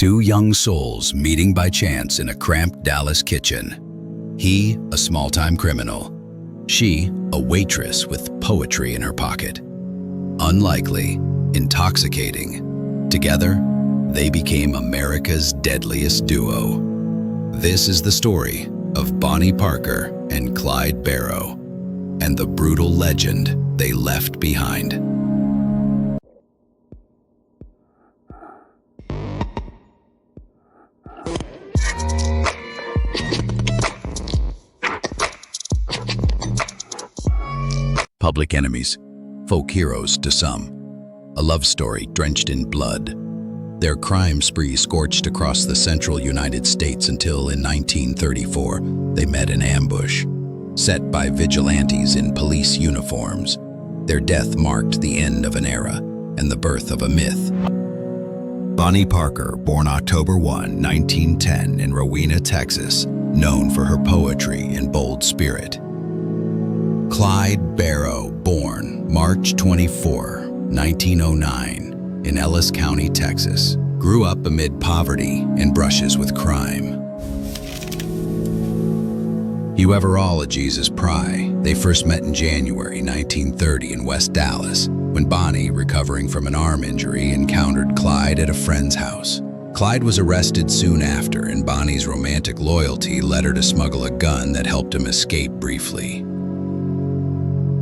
Two young souls meeting by chance in a cramped Dallas kitchen. He, a small-time criminal. She, a waitress with poetry in her pocket. Unlikely, intoxicating. Together, they became America's deadliest duo. This is the story of Bonnie Parker and Clyde Barrow, and the brutal legend they left behind. Public enemies, folk heroes to some, a love story drenched in blood. Their crime spree scorched across the central United States until in 1934 they met in ambush. Set by vigilantes in police uniforms, their death marked the end of an era and the birth of a myth. Bonnie Parker, born October 1, 1910 in Rowena, Texas, known for her poetry and bold spirit. Clyde Barrow, born March 24, 1909, in Ellis County, Texas, grew up amid poverty and brushes with crime. Hueverologies pry, they first met in January 1930 in West Dallas, when Bonnie, recovering from an arm injury, encountered Clyde at a friend's house. Clyde was arrested soon after, and Bonnie's romantic loyalty led her to smuggle a gun that helped him escape briefly.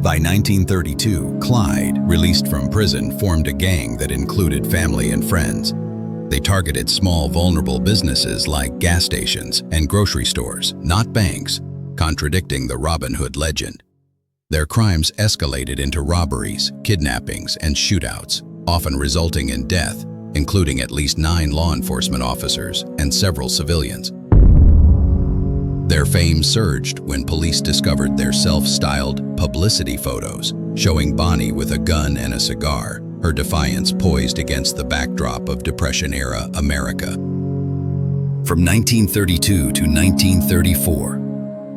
By 1932, Clyde, released from prison, formed a gang that included family and friends. They targeted small, vulnerable businesses like gas stations and grocery stores, not banks, contradicting the Robin Hood legend. Their crimes escalated into robberies, kidnappings, and shootouts, often resulting in death, including at least 9 law enforcement officers and several civilians. Their fame surged when police discovered their self-styled publicity photos, showing Bonnie with a gun and a cigar, her defiance poised against the backdrop of Depression-era America. From 1932 to 1934,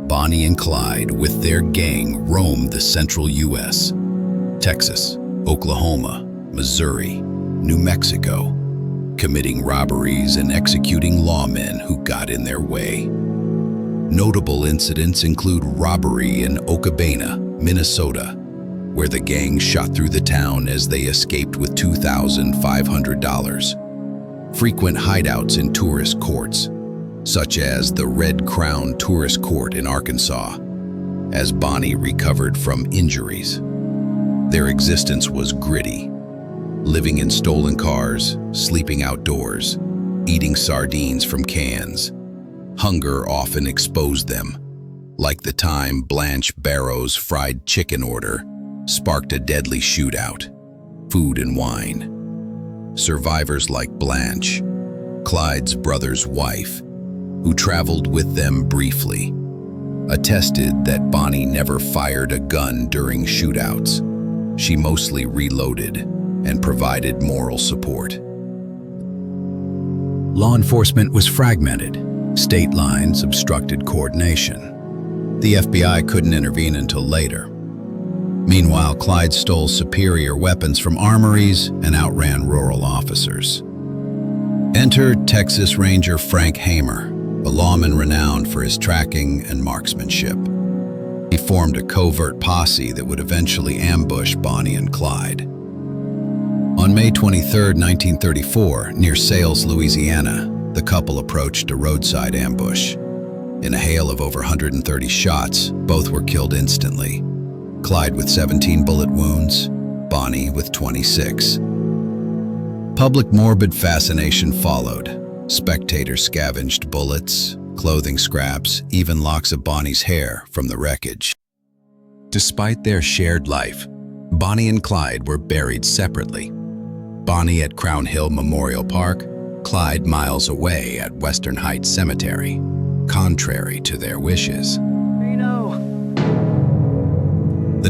Bonnie and Clyde with their gang roamed the central U.S., Texas, Oklahoma, Missouri, New Mexico, committing robberies and executing lawmen who got in their way. Notable incidents include robbery in Okabena, Minnesota, where the gang shot through the town as they escaped with $2,500. Frequent hideouts in tourist courts, such as the Red Crown Tourist Court in Arkansas, as Bonnie recovered from injuries. Their existence was gritty, living in stolen cars, sleeping outdoors, eating sardines from cans. Hunger often exposed them, like the time Blanche Barrow's fried chicken order sparked a deadly shootout. Food and wine. Survivors like Blanche, Clyde's brother's wife, who traveled with them briefly, attested that Bonnie never fired a gun during shootouts. She mostly reloaded and provided moral support. Law enforcement was fragmented. State lines obstructed coordination. The FBI couldn't intervene until later. Meanwhile, Clyde stole superior weapons from armories and outran rural officers. Enter Texas Ranger Frank Hamer, a lawman renowned for his tracking and marksmanship. He formed a covert posse that would eventually ambush Bonnie and Clyde. On May 23, 1934, near Sales, Louisiana, the couple approached a roadside ambush. In a hail of over 130 shots, both were killed instantly. Clyde with 17 bullet wounds, Bonnie with 26. Public morbid fascination followed. Spectators scavenged bullets, clothing scraps, even locks of Bonnie's hair from the wreckage. Despite their shared life, Bonnie and Clyde were buried separately. Bonnie at Crown Hill Memorial Park, Clyde miles away at Western Heights Cemetery, contrary to their wishes. The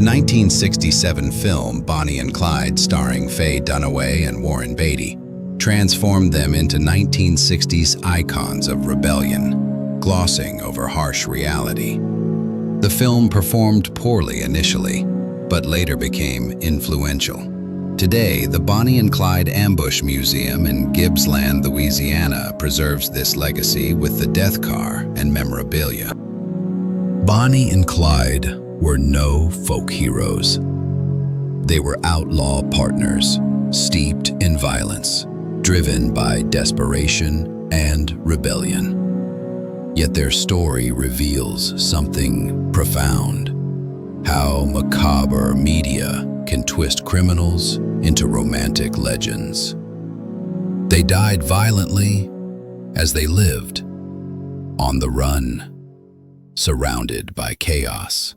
1967 film Bonnie and Clyde, starring Faye Dunaway and Warren Beatty, transformed them into 1960s icons of rebellion, glossing over harsh reality. The film performed poorly initially, but later became influential. Today, the Bonnie and Clyde Ambush Museum in Gibbsland, Louisiana, preserves this legacy with the death car and memorabilia. Bonnie and Clyde were no folk heroes. They were outlaw partners, steeped in violence, driven by desperation and rebellion. Yet their story reveals something profound: how macabre media can twist criminals into romantic legends. They died violently as they lived, on the run, surrounded by chaos.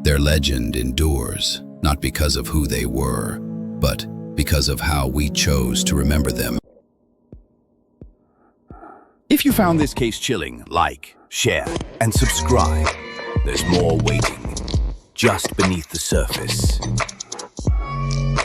Their legend endures, not because of who they were, but because of how we chose to remember them. If you found this case chilling, like, share, and subscribe. There's more waiting just beneath the surface.